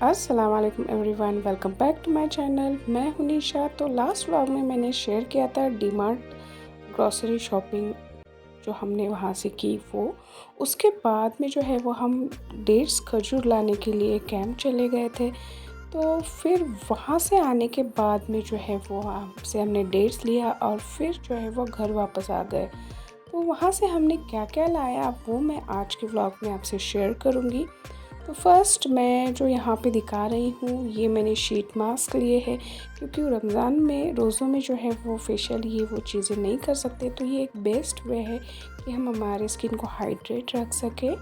अस्सलाम वालेकुम everyone, welcome back to my channel. मैं हूं निशा। तो लास्ट व्लॉग में मैंने शेयर किया था डीमार्ट ग्रॉसरी शॉपिंग जो हमने वहां से की। वो उसके बाद में जो है वो हम डेट्स खजूर लाने के लिए कैंप चले गए थे। तो फिर वहां से आने के बाद में जो है वो हमसे हमने डेट्स लिया और फिर जो है वो घर वापस आ गए। तो वहाँ से हमने क्या क्या लाया वो मैं आज के व्लॉग में आपसे शेयर करूँगी। तो फर्स्ट मैं जो यहाँ पे दिखा रही हूँ ये मैंने शीट मास्क लिए है, क्योंकि रमज़ान में रोज़ों में जो है वो फेशियल ये वो चीज़ें नहीं कर सकते। तो ये एक बेस्ट वे है कि हम हमारे स्किन को हाइड्रेट रख सकें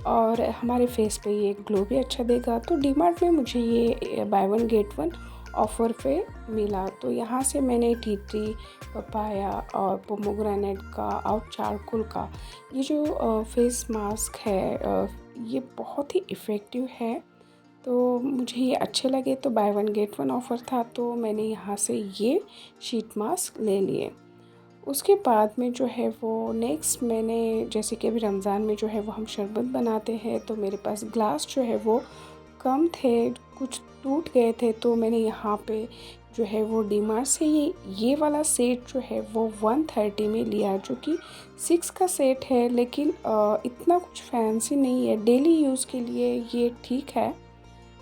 और हमारे फेस पे ये ग्लो भी अच्छा देगा। तो डीमार्ट में मुझे ये by one get one offer पे मिला। तो यहाँ से मैंने टी ट्री, पपाया और पोमोग्रेनेट का और चारकोल का ये जो फेस मास्क है ये बहुत ही इफ़ेक्टिव है। तो मुझे ये अच्छे लगे तो by one get one offer था, तो मैंने यहाँ से ये शीट मास्क ले लिए। उसके बाद में जो है वो नेक्स्ट मैंने, जैसे कि अभी रमज़ान में जो है वो हम शरबत बनाते हैं, तो मेरे पास ग्लास जो है वो कम थे, कुछ टूट गए थे। तो मैंने यहाँ पे जो है वो डीमार्ट से ये वाला सेट जो है वो 130 में लिया, जो कि 6 का सेट है, लेकिन इतना कुछ फैंसी नहीं है। डेली यूज़ के लिए ये ठीक है।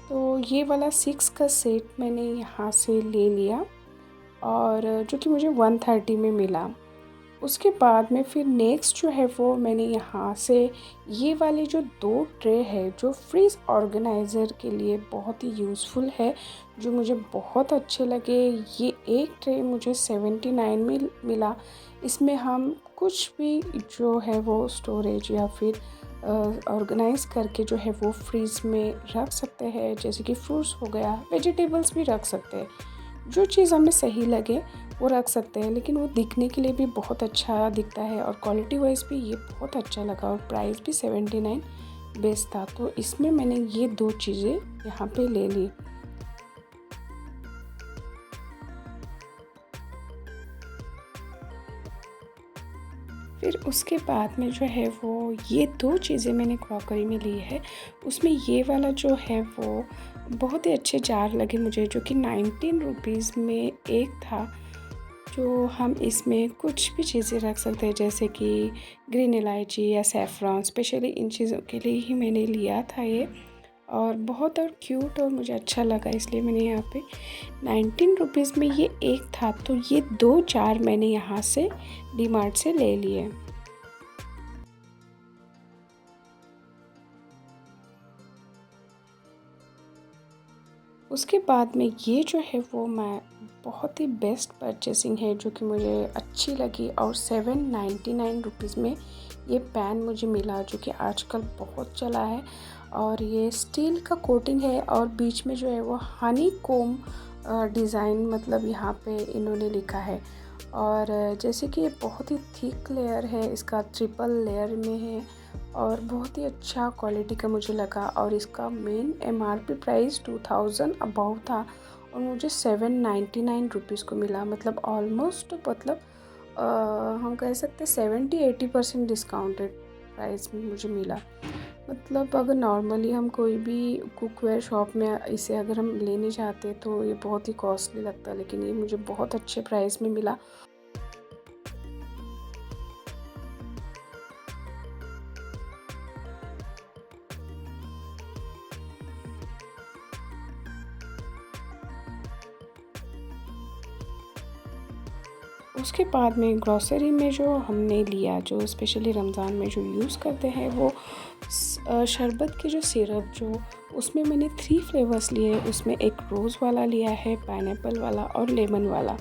तो ये वाला 6 का सेट मैंने यहाँ से ले लिया और जो कि मुझे 130 में मिला। उसके बाद में फिर नेक्स्ट जो है वो मैंने यहाँ से ये वाले जो 2 ट्रे है जो फ्रीज़ ऑर्गेनाइज़र के लिए बहुत ही यूज़फुल है, जो मुझे बहुत अच्छे लगे। ये एक ट्रे मुझे 79 में मिला। इसमें हम कुछ भी जो है वो स्टोरेज या फिर ऑर्गेनाइज़ करके जो है वो फ्रीज़ में रख सकते हैं, जैसे कि फ्रूट्स हो गया, वेजिटेबल्स भी रख सकते हैं। जो चीज़ हमें सही लगे वो रख सकते हैं, लेकिन वो दिखने के लिए भी बहुत अच्छा दिखता है और क्वालिटी वाइज भी ये बहुत अच्छा लगा और प्राइस भी 79 बेस्ट था। तो इसमें मैंने ये 2 चीज़ें यहाँ पे ले ली। फिर उसके बाद में जो है वो ये 2 चीज़ें मैंने क्रॉकरी में ली है। उसमें ये वाला जो है वो बहुत ही अच्छे जार लगे मुझे, जो कि 19 रुपीज़ में एक था। जो हम इसमें कुछ भी चीज़ें रख सकते हैं, जैसे कि ग्रीन इलायची या सैफ़रॉन, स्पेशली इन चीज़ों के लिए ही मैंने लिया था ये। और बहुत और क्यूट और मुझे अच्छा लगा, इसलिए मैंने यहाँ पे 19 रुपीज़ में ये एक था। तो ये 2 जार मैंने यहाँ से डीमार्ट से ले लिए। उसके बाद में ये जो है वो मैं बहुत ही बेस्ट परचेसिंग है जो कि मुझे अच्छी लगी, और 799 रुपीज़ में ये पैन मुझे मिला, जो कि आजकल बहुत चला है। और ये स्टील का कोटिंग है और बीच में जो है वो हनी कोम डिज़ाइन, मतलब यहाँ पे इन्होंने लिखा है। और जैसे कि ये बहुत ही थिक लेयर है, इसका ट्रिपल लेयर में है और बहुत ही अच्छा क्वालिटी का मुझे लगा। और इसका मेन एमआरपी प्राइस 2000 अबव था और मुझे 799 रुपीज़ को मिला। मतलब ऑलमोस्ट, मतलब हम कह सकते हैं 70-80% डिस्काउंटेड प्राइस में मुझे मिला। मतलब अगर नॉर्मली हम कोई भी कुकवेयर शॉप में इसे अगर हम लेने जाते तो ये बहुत ही कॉस्टली लगता, लेकिन ये मुझे बहुत अच्छे प्राइस में मिला। उसके बाद में ग्रॉसरी में जो हमने लिया, जो स्पेशली रमज़ान में जो यूज़ करते हैं, वो शरबत की जो सिरप, जो उसमें मैंने 3 फ्लेवर्स लिए। उसमें एक रोज़ वाला लिया है, पाइनएप्पल वाला और लेमन वाला।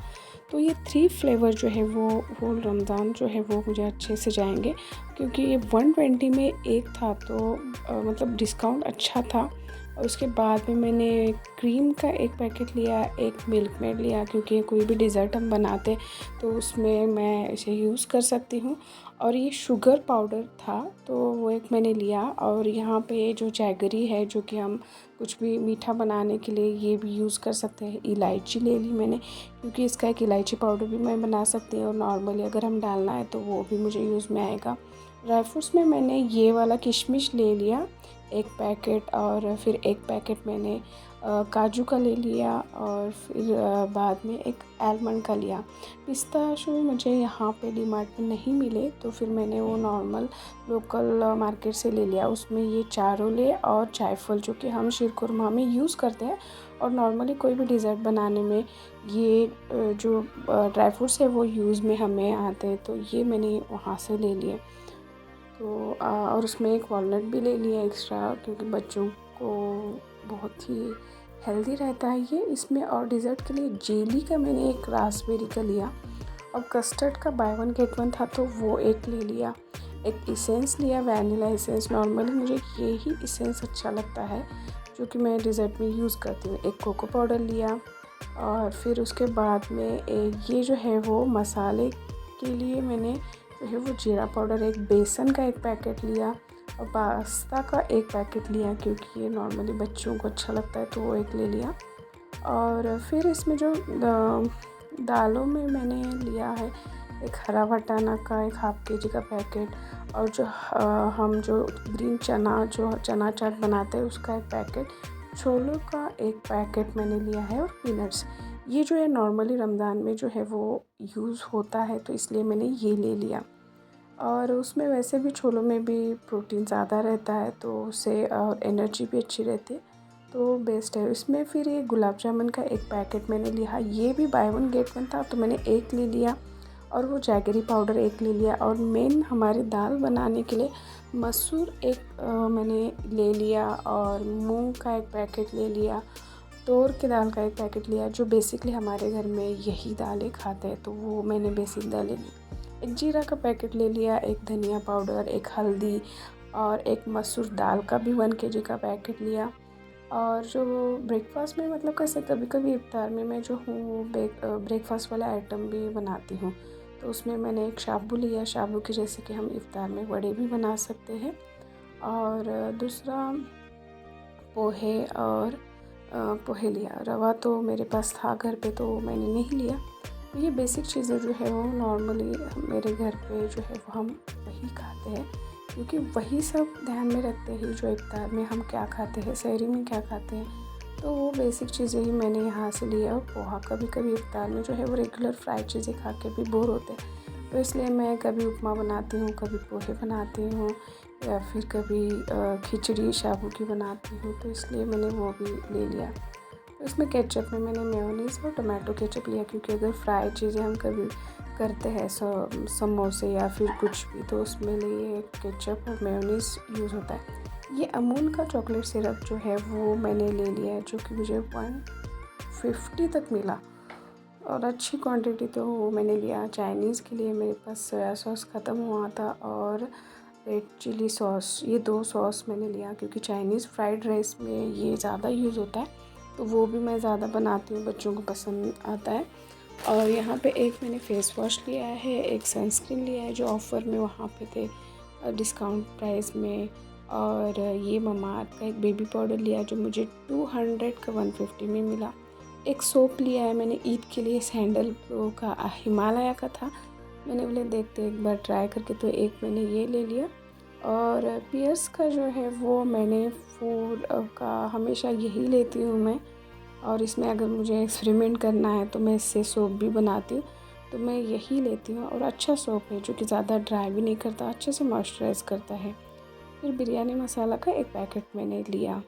तो ये 3 फ्लेवर जो है वो होल रमज़ान जो है वो मुझे अच्छे से जाएंगे, क्योंकि ये 120 में एक था। तो मतलब डिस्काउंट अच्छा था। और उसके बाद में मैंने क्रीम का एक पैकेट लिया, एक मिल्क मेड लिया, क्योंकि कोई भी डिज़र्ट हम बनाते तो उसमें मैं इसे यूज़ कर सकती हूँ। और ये शुगर पाउडर था तो वो एक मैंने लिया। और यहाँ पे जो जैगरी है, जो कि हम कुछ भी मीठा बनाने के लिए ये भी यूज़ कर सकते हैं। इलायची ले ली मैंने, क्योंकि इसका एक इलायची पाउडर भी मैं बना सकती हूँ और नॉर्मली अगर हम डालना है तो वो भी मुझे यूज़ में आएगा। ड्राई फ्रूट्स में मैंने ये वाला किशमिश ले लिया, एक पैकेट, और फिर एक पैकेट मैंने काजू का ले लिया, और फिर बाद में एक आलमंड का लिया। पिस्ताशू मुझे यहाँ पे डीमार्ट में नहीं मिले, तो फिर मैंने वो नॉर्मल लोकल मार्केट से ले लिया। उसमें ये चारों ले और जायफल, जो कि हम शीरकुरमा में यूज़ करते हैं और नॉर्मली कोई भी डिज़र्ट बनाने में ये जो ड्राई फ्रूट्स है वो यूज़ में हमें आते हैं, तो ये मैंने वहाँ से ले लिए। तो और उसमें एक वॉलनट भी ले लिया एक्स्ट्रा, क्योंकि बच्चों को बहुत ही हेल्दी रहता है ये इसमें। और डिज़र्ट के लिए जेली का मैंने एक रास्पबेरी का लिया, और कस्टर्ड का बाय वन गेट वन था, तो वो एक ले लिया। एक इसेंस लिया, वैनिला इसेंस। नॉर्मली मुझे यही इसेंस अच्छा लगता है, जो कि मैं डिज़र्ट में यूज़ करती हूँ। एक कोको पाउडर लिया, और फिर उसके बाद में ये जो है वो मसाले के लिए मैंने जो है वो जीरा पाउडर, एक बेसन का एक पैकेट लिया, और पास्ता का एक पैकेट लिया, क्योंकि ये नॉर्मली बच्चों को अच्छा लगता है, तो वो एक ले लिया। और फिर इसमें जो दालों में मैंने लिया है, एक हरा वटाना का एक हाफ केजी का पैकेट, और जो हम जो ग्रीन चना, जो चना चाट बनाते हैं, उसका एक पैकेट, छोलों का एक पैकेट मैंने लिया है, और पीनट्स। ये जो है नॉर्मली रमज़ान में जो है वो यूज़ होता है, तो इसलिए मैंने ये ले लिया। और उसमें वैसे भी छोलों में भी प्रोटीन ज़्यादा रहता है, तो उससे और एनर्जी भी अच्छी रहती है, तो बेस्ट है। इसमें फिर ये गुलाब जामुन का एक पैकेट मैंने लिया, ये भी बाय वन गेट वन था, तो मैंने एक ले लिया। और वो जैगरी पाउडर एक ले लिया। और मेन हमारी दाल बनाने के लिए मसूर एक मैंने ले लिया, और मूंग का एक पैकेट ले लिया, तोर की दाल का एक पैकेट लिया, जो बेसिकली हमारे घर में यही दालें खाते हैं, तो वो मैंने बेसिक दालें ली। एक जीरा का पैकेट ले लिया, एक धनिया पाउडर, एक हल्दी, और एक मसूर दाल का भी 1 केजी का पैकेट लिया। और जो ब्रेकफास्ट में, मतलब कैसे कभी कभी इफ्तार में मैं जो हूँ ब्रेकफास्ट वाला आइटम भी बनाती हूँ, तो उसमें मैंने एक साबू लिया। साबू की जैसे कि हम इफ्तार में वड़े भी बना सकते हैं। और दूसरा पोहे, और पोहे लिया। रवा तो मेरे पास था घर पे, तो मैंने नहीं लिया। तो ये बेसिक चीज़ें जो है वो नॉर्मली मेरे घर पे जो है वो हम वही खाते हैं, क्योंकि वही सब ध्यान में रखते हैं जो इफ्तार में हम क्या खाते हैं, सहरी में क्या खाते हैं, तो वो बेसिक चीज़ें ही मैंने यहाँ से लिया। और पोहा कभी कभी इफ्तार में जो है वो रेगुलर फ्राइड चीज़ें खा के भी बोर होते हैं, तो इसलिए मैं कभी उपमा बनाती हूँ, कभी पोहे बनाती हूँ, या फिर कभी खिचड़ी साबू की बनाती हूँ, तो इसलिए मैंने वो भी ले लिया। तो इसमें केचप में मैंने मेयोनीज़ और टमाटो केचप लिया, क्योंकि अगर फ्राई चीज़ें हम कभी करते हैं समोसे या फिर कुछ भी, तो उसमें लिए केचप और मेयोनीज़ यूज़ होता है। ये अमूल का चॉकलेट सिरप जो है वो मैंने ले लिया है, जो कि मुझे 150 तक मिला, और अच्छी क्वांटिटी, तो वो मैंने लिया। चाइनीज़ के लिए मेरे पास सोया सॉस ख़त्म हुआ था, और रेड चिली सॉस, ये 2 सॉस मैंने लिया, क्योंकि चाइनीज़ फ्राइड राइस में ये ज़्यादा यूज़ होता है, तो वो भी मैं ज़्यादा बनाती हूँ, बच्चों को पसंद आता है। और यहाँ पे एक मैंने फ़ेस वॉश लिया है, एक सनस्क्रीन लिया है, जो ऑफ़र में वहाँ पे थे डिस्काउंट प्राइस में। और ये ममाअर्थ का एक बेबी पाउडर लिया, जो मुझे 200 का 150 में मिला। एक सोप लिया है मैंने ईद के लिए, सैंडल प्रो का, हिमालय का था, मैंने बोले देखते एक बार ट्राई करके, तो एक मैंने ये ले लिया। और पियर्स का जो है वो मैंने फूड का हमेशा यही लेती हूँ मैं, और इसमें अगर मुझे एक्सपेरिमेंट करना है तो मैं इससे सोप भी बनाती हूँ, तो मैं यही लेती हूँ। और अच्छा सोप है, जो कि ज़्यादा ड्राई भी नहीं करता, अच्छे से मॉइस्चराइज़ करता है। फिर बिरयानी मसाला का एक पैकेट मैंने लिया।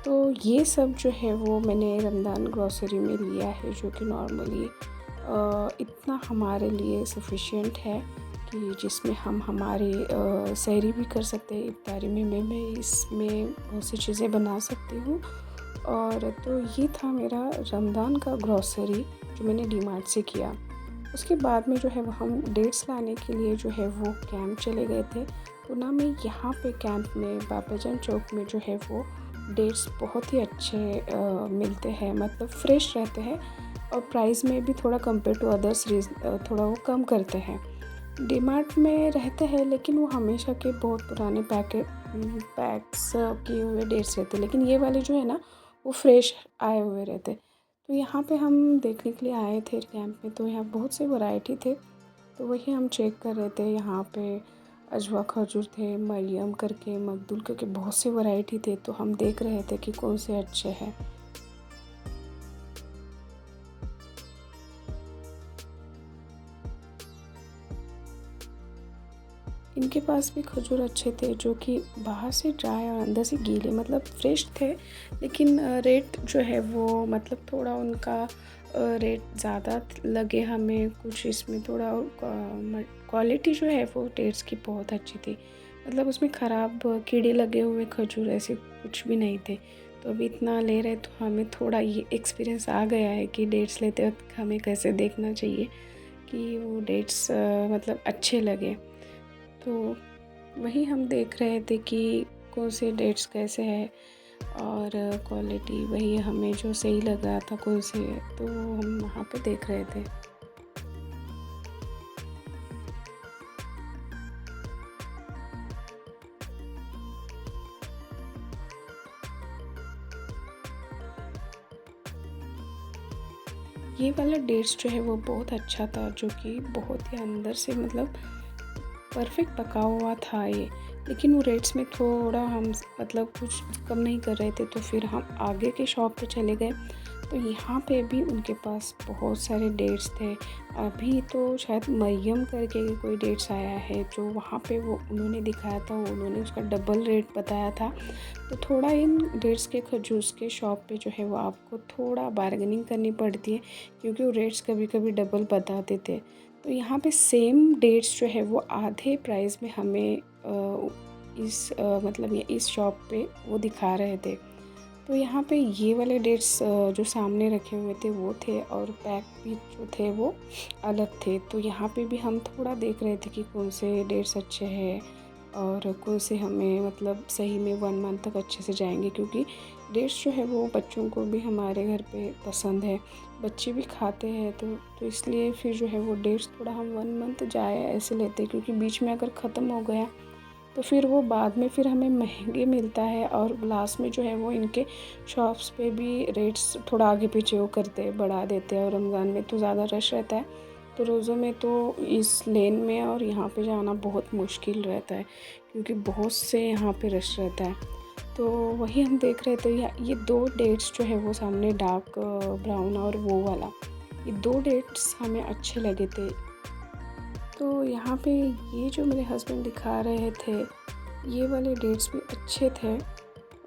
तो ये सब जो है वो मैंने रमज़ान ग्रॉसरी में लिया है, जो कि नॉर्मली इतना हमारे लिए सफिशिएंट है, कि जिसमें हम हमारी सहरी भी कर सकते हैं। इफ्तारी में मैं इसमें बहुत सी चीज़ें बना सकती हूँ। और तो ये था मेरा रमज़ान का ग्रॉसरी, जो मैंने डीमार्ट से किया। उसके बाद में जो है वो हम डेट्स लाने के लिए जो है वो कैंप चले गए थे पूना में। यहाँ पे कैंप में बाबाजान चौक में जो है वो डेट्स बहुत ही अच्छे मिलते हैं, मतलब फ्रेश रहते हैं, और प्राइस में भी थोड़ा कंपेयर टू अदर्स थोड़ा वो कम करते हैं। डीमार्ट में रहते हैं, लेकिन वो हमेशा के बहुत पुराने पैक्स किए हुए डेट्स रहते हैं, लेकिन ये वाले जो है ना वो फ्रेश आए हुए रहते। तो यहाँ पे हम देखने के लिए आए थे कैंप में, तो यहाँ बहुत से वैरायटी थे, तो वही हम चेक कर रहे थे। यहाँ पे अजवा खजूर थे, मरियम करके, मकदूल करके बहुत सी वैरायटी थे। तो हम देख रहे थे कि कौन से अच्छे हैं। इनके पास भी खजूर अच्छे थे जो कि बाहर से ड्राई और अंदर से गीले, मतलब फ्रेश थे। लेकिन रेट जो है वो मतलब थोड़ा उनका रेट ज़्यादा लगे हमें। कुछ इसमें थोड़ा क्वालिटी जो है वो डेट्स की बहुत अच्छी थी। मतलब उसमें ख़राब कीड़े लगे हुए खजूर ऐसे कुछ भी नहीं थे। तो अभी इतना ले रहे तो हमें थोड़ा ये एक्सपीरियंस आ गया है कि डेट्स लेते वक्त हमें कैसे देखना चाहिए कि वो डेट्स मतलब अच्छे लगे। तो वही हम देख रहे थे कि कौन से डेट्स कैसे हैं और क्वालिटी वही हमें जो सही लगा था कौन से, तो हम वहाँ पे देख रहे थे। ये वाला डेट्स जो है वो बहुत अच्छा था, जो कि बहुत ही अंदर से मतलब परफेक्ट पका हुआ था ये। लेकिन वो रेट्स में थोड़ा हम मतलब कुछ कम नहीं कर रहे थे। तो फिर हम आगे के शॉप पे चले गए। तो यहाँ पे भी उनके पास बहुत सारे डेट्स थे। अभी तो शायद मरियम करके कोई डेट्स आया है, जो वहाँ पे वो उन्होंने दिखाया था, उन्होंने उसका डबल रेट बताया था। तो थोड़ा इन डेट्स के खजूस के शॉप पे जो है वो आपको थोड़ा बार्गेनिंग करनी पड़ती है, क्योंकि वो रेट्स कभी कभी डबल बताते थे। तो यहाँ पे सेम डेट्स जो है वो आधे प्राइस में हमें मतलब ये इस शॉप पे वो दिखा रहे थे। तो यहाँ पे ये वाले डेट्स जो सामने रखे हुए थे वो थे, और पैक भी जो थे वो अलग थे। तो यहाँ पे भी हम थोड़ा देख रहे थे कि कौन से डेट्स अच्छे हैं और कौन से हमें मतलब सही में 1 मंथ तक अच्छे से जाएंगे, क्योंकि डेट्स जो है वो बच्चों को भी हमारे घर पे पसंद है, बच्चे भी खाते हैं। तो इसलिए फिर जो है वो डेट्स थोड़ा हम 1 मंथ जाए ऐसे लेते हैं, क्योंकि बीच में अगर ख़त्म हो गया तो फिर वो बाद में फिर हमें महंगे मिलता है। और लास्ट में जो है वो इनके शॉप्स पे भी रेट्स थोड़ा आगे पीछे वो करते बढ़ा देते हैं। और रमज़ान में तो ज़्यादा रश रहता है, तो रोज़ों में तो इस लेन में और यहाँ पे जाना बहुत मुश्किल रहता है, क्योंकि बहुत से यहाँ पे रश रहता है। तो वही हम देख रहे थे। ये 2 डेट्स जो है वो सामने डार्क ब्राउन और वो वाला, ये 2 डेट्स हमें अच्छे लगे थे। तो यहाँ पे ये जो मेरे हस्बैंड दिखा रहे थे, ये वाले डेट्स भी अच्छे थे।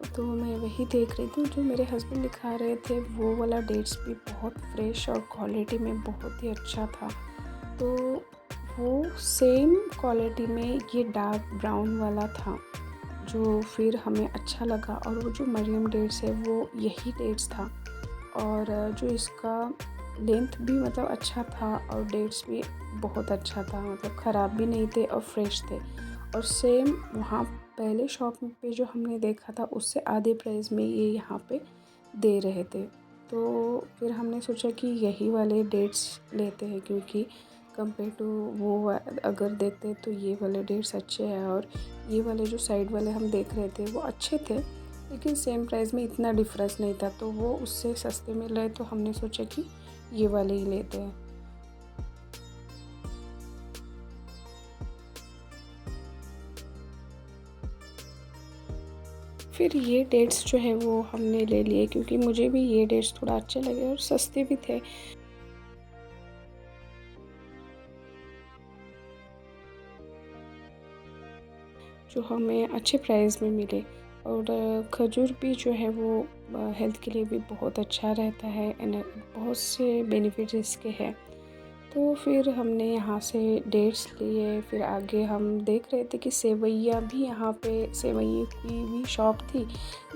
तो मैं वही देख रही थी, जो मेरे हस्बैंड दिखा रहे थे वो वाला डेट्स भी बहुत फ्रेश और क्वालिटी में बहुत ही अच्छा था। तो वो सेम क्वालिटी में ये डार्क ब्राउन वाला था, जो फिर हमें अच्छा लगा। और वो जो मरियम डेट्स है वो यही डेट्स था, और जो इसका लेंथ भी मतलब अच्छा था, और डेट्स भी बहुत अच्छा था, मतलब ख़राब भी नहीं थे और फ्रेश थे। और सेम वहाँ पहले शॉप पे जो हमने देखा था उससे आधे प्राइस में ये यहाँ पे दे रहे थे। तो फिर हमने सोचा कि यही वाले डेट्स लेते हैं, क्योंकि कंपेयर टू वो अगर देखते तो ये वाले डेट्स अच्छे हैं। और ये वाले जो साइड वाले हम देख रहे थे वो अच्छे थे, लेकिन सेम प्राइस में इतना डिफरेंस नहीं था। तो वो उससे सस्ते मिल रहे, तो हमने सोचा कि ये वाले ही लेते हैं। फिर ये डेट्स जो है वो हमने ले लिए, क्योंकि मुझे भी ये डेट्स थोड़ा अच्छे लगे और सस्ते भी थे। जो हमें अच्छे प्राइस में मिले। और खजूर भी जो है वो हेल्थ के लिए भी बहुत अच्छा रहता है, एंड बहुत से बेनिफिट्स इसके हैं। तो फिर हमने यहाँ से डेट्स लिए। फिर आगे हम देख रहे थे कि सेवइयाँ भी, यहाँ पे सेवइयों की भी शॉप थी,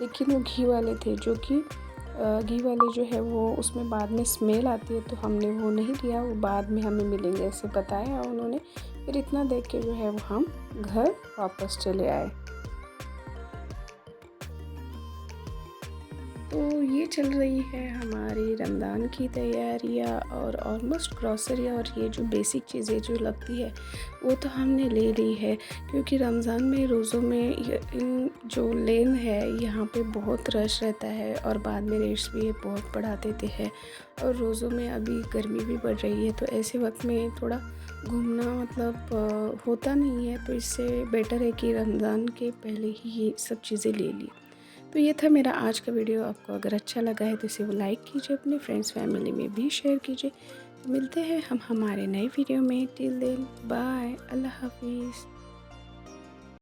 लेकिन वो घी वाले थे, जो कि घी वाले जो है वो उसमें बाद में स्मेल आती है, तो हमने वो नहीं लिया, वो बाद में हमें मिलेंगे ऐसे बताया उन्होंने। फिर इतना देख के जो है वो हम घर वापस चले आए। तो ये चल रही है हमारी रमज़ान की तैयारियाँ और ऑलमोस्ट ग्रॉसरी और ये जो बेसिक चीज़ें जो लगती है वो तो हमने ले ली है, क्योंकि रमज़ान में रोज़ों में इन जो लेन है यहाँ पे बहुत रश रहता है और बाद में रेट्स भी ये बहुत बढ़ा देते हैं। और रोज़ों में अभी गर्मी भी बढ़ रही है, तो ऐसे वक्त में थोड़ा घूमना मतलब होता नहीं है, तो इससे बेटर है कि रमज़ान के पहले ही ये सब चीज़ें ले ली। तो ये था मेरा आज का वीडियो। आपको अगर अच्छा लगा है तो इसे लाइक कीजिए, अपने फ्रेंड्स फैमिली में भी शेयर कीजिए। तो मिलते हैं हम हमारे नए वीडियो में। टिल देन बाय, अल्लाह हाफिज़।